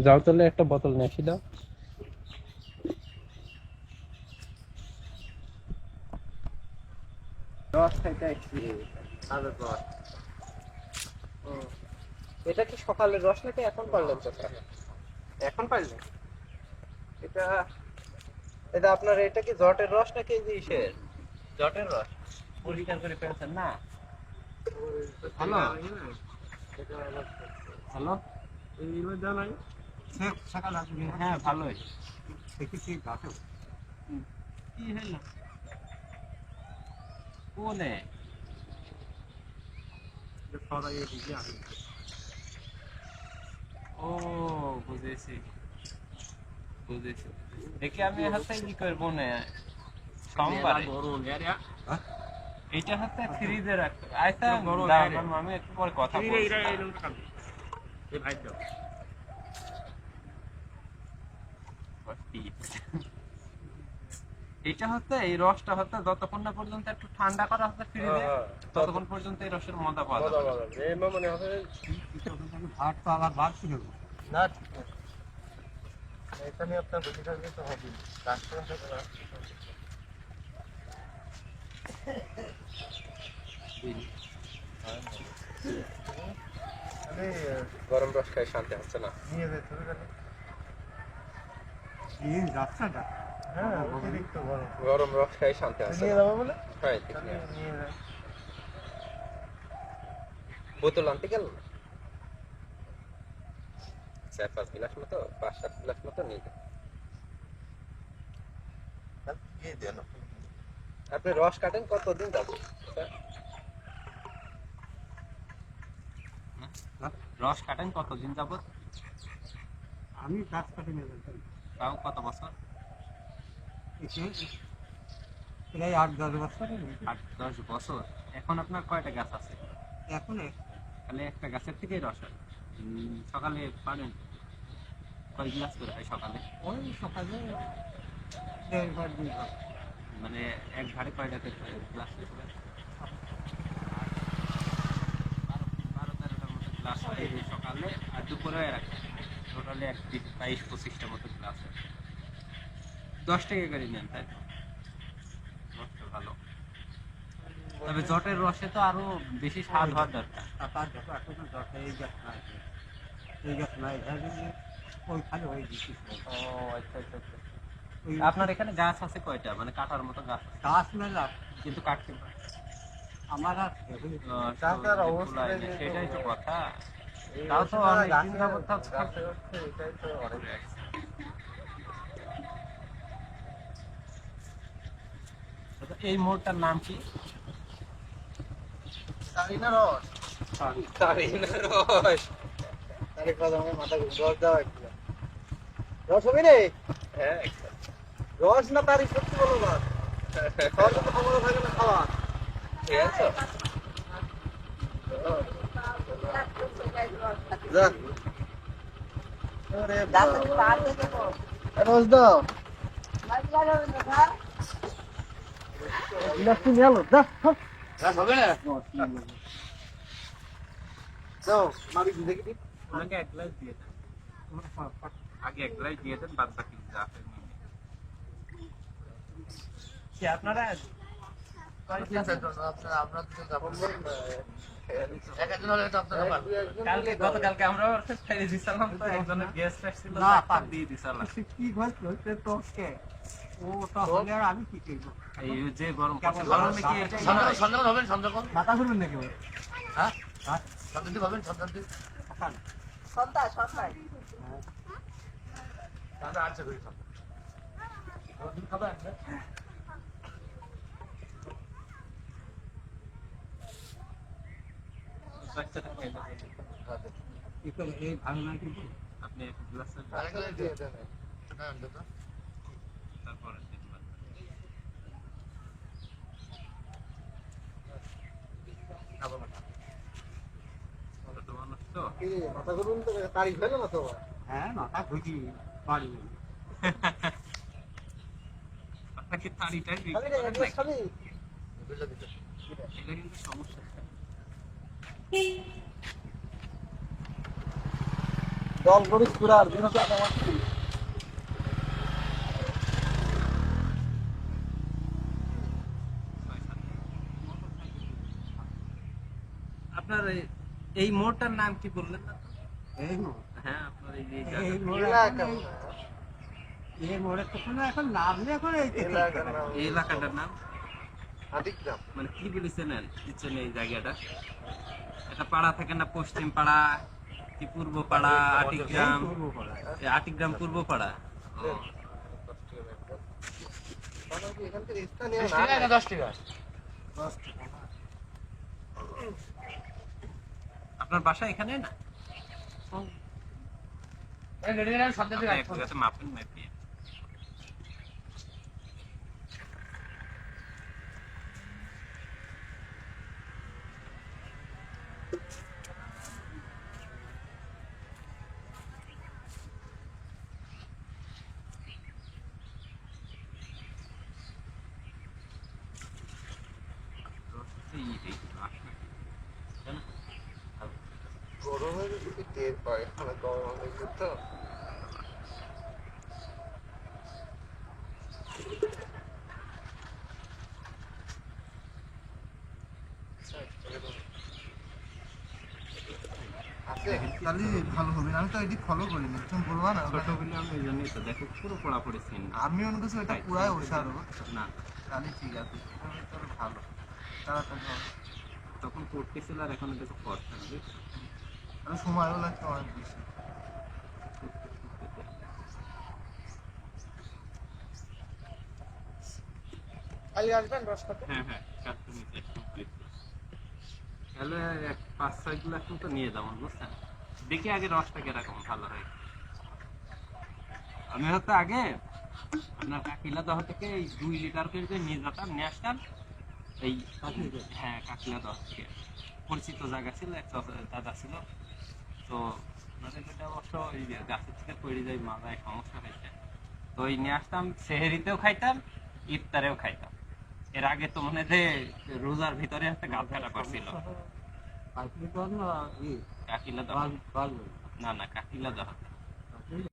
যাও তাহলে একটা বোতল নিয়ে আসি দাও। রস খাইতে আসছি। আমের রস। এটা কি সকালের রস নাকি এখন পারলেন চাচা? এখন পারলেন? এটা এটা আপনার এটা কি জটের রস নাকি এই যে ইসের? জটের রস পরিষ্কার করে ফেলছেন না? হ্যালো হ্যালো, হ্যাঁ ভালোই। কি হলো কোনে? ও বুঝেছি বুঝেছি। দেখি আমি হাতে কি করবো না সোমবারে এইটা হাতে ফ্রিজে রাখতে। আচ্ছা আমার মামি একটু পরে কথা বলছি। এটা হচ্ছে এই রসটা হচ্ছে যতক্ষণ না পর্যন্ত একটু ঠান্ডা করা হচ্ছে ফ্রিজে ততক্ষণ পর্যন্ত এই রসের মজা পাওয়া যাবে ভাত তো আবার ভাত ছিল না। এখানে আপনার বেশি থাকলে তো হবে গরম রস খাই শান্তি হচ্ছে না। নিয়ে যেতে যাচ্ছে না। হ্যাঁ অতিরিক্ত গরম রস খাই শান্তি হচ্ছে নিয়ে যাবো বলে। হ্যাঁ নিয়ে যাই। বোতল আনতে গেল না? 4-5 গ্লাস মতো 5-7 গ্লাস মতো নিয়ে যান। আপনি রস কাটেন কতদিন যাবে? রস কাটেন কতদিন যাবত? আমি গাছ কাটি নিয়ে যাই। তাও কত বছর? প্রায় 8-10 বছর। 8-10 বছর। এখন আপনার কয়টা গাছ আছে? এখন তাহলে একটা গাছের থেকেই রস হয়। সকালে পারেন কয় গ্লাস করে হয় সকালে? ওই সকালে 1.5 2 মানে এক ঘাড়ে কয়টা গ্লাস করে? 12-13টার মতো গ্লাস হয় সকালে আর দুপুরে টোটালি 22-25টা মতো গ্লাস হয়। 10 টাকা করে নেন তাই তো? রসটা ভালো। তবে জটের রসে তো আরো বেশি স্বাদ হওয়ার দরকার। এই গাছ নাই এই গাছ নাই ওই খালি ওই দিচ্ছি। ও আচ্ছা আচ্ছা আচ্ছা। আপনার এখানে গাছ আছে কয়টা মানে কাটার মতো গাছ? গাছ মেলা কিন্তু কাটতে পারে আমার আর সেটাই তো কথা। তাও তো অনেকদিন যাবত এটাই তো অনেক। এই মোড়টার নাম কি? সারিনা রস। সারিনা রস। তারিখ আমার মাথা রস দেওয়া একটু। রস হবে রে? হ্যাঁ রস না তারিখ সত্যি বলো রস। রস তো ক্ষমতা থাকে না খাওয়া। ঠিক আছে। যা। আরে রস দাও। গ্লাস নিয়ে এলো যা। রস হবে না? দাও মারি দেখি দিই। আগে এক গ্লাস দিয়ে দেন। আগে এক গ্লাস দিয়ে দেন বাদ বাকি যা আছে নিয়ে নিন। কি আপনারা গতকালকে আমরা একজনের গেস্ট আসছিল দিয়ে দিছিলাম। কি আমি কি করবো? এই যে গরম গরমে কি সন্ধ্যা হবেন সন্ধ্যা মাথা ঘুরবেন নাকি? হ্যাঁ সন্ধ্যা দিতে পারবেন সন্ধ্যা দিতে সন্ধ্যা সন্ধ্যায় দাদা আচ্ছা করি সন্ধ্যা খাবেন এই ভালো না কিন্তু আপনি এক গ্লাস দিয়ে দেন তারপরে মাথা ঘুরুন তো তারিখ হলো না তো? হ্যাঁ মাথা ঘুরি বাড়ি আপনাকে তাড়িটাই এটা কিন্তু সমস্যা। দল করিস পুরা আর দিন তো আমার আপনার এই মোড়টার নাম কি বললেন না? এই হ্যাঁ, আপনার এই যে এই জায়গাটা। মোড়ে এই মোড়ে তো কোনো এখন নাম নেই, এখন এই এই এলাকাটার নাম আদিগ্রাম। মানে কি বলেছেন কিচেন এই জায়গাটা? এটা পাড়া থেকে না পশ্চিম পাড়া কি পূর্ব পাড়া? আটিগ্রাম, আটিগ্রাম পূর্ব পাড়া। এখান থেকে স্থানীয় 10 না টাকা না 10 টাকা? আপনার বাসা এখানে না? এই রেডি করে সব দিতে এক জায়গাতে মাপেন মাপিয়ে। গরমে যদি টের পায়, মানে গরম হয়েছে তো। আছে তাহলে ভালো হবে, আমি তো এদিক ফলো করিনি, তুমি বলবা না? ছোট বলে আমি এই জন্যই তো দেখো পুরো পড়া পড়েছেন। আমি মনে করছি এটা পুরাই ওষারও। না, তাহলে ঠিক আছে, তাহলে তো ভালো, তাড়াতাড়ি হবে। তখন পড়তেছিল আর এখন এটা পড় থাকবে। আর সময়ও লাগছে অনেক বেশি। কালি আসবেন রসটাতে? হ্যাঁ হ্যাঁ, কাটতে নিতে কমপ্লিট। তাহলে 5-6 গ্লাস মতো নিয়ে যাবো, বুঝছেন? দেখি আগে রসটা কিরকম ভালো হয়। আমি হয়তো আগে আপনার কাকিলা দহ থেকে এই 2 লিটার করে যে নিয়ে যেতাম, নিয়ে আসতাম এই। হ্যাঁ, কাকিলা দহ থেকে পরিচিত জায়গা ছিল, এক দাদা ছিল। তো ওনাদের যেটা অবশ্য এই যে গাছের থেকে পড়ে যায়, মাথায় সমস্যা হয়েছে। তো ওই নিয়ে আসতাম, সেহেরিতেও খাইতাম, ইফতারেও খাইতাম। এর আগে তো মনে হয় যে রোজার ভিতরে একটা গাছ কাটা করছিল। কাকিলা দহ, না না, কাকিলা দহ।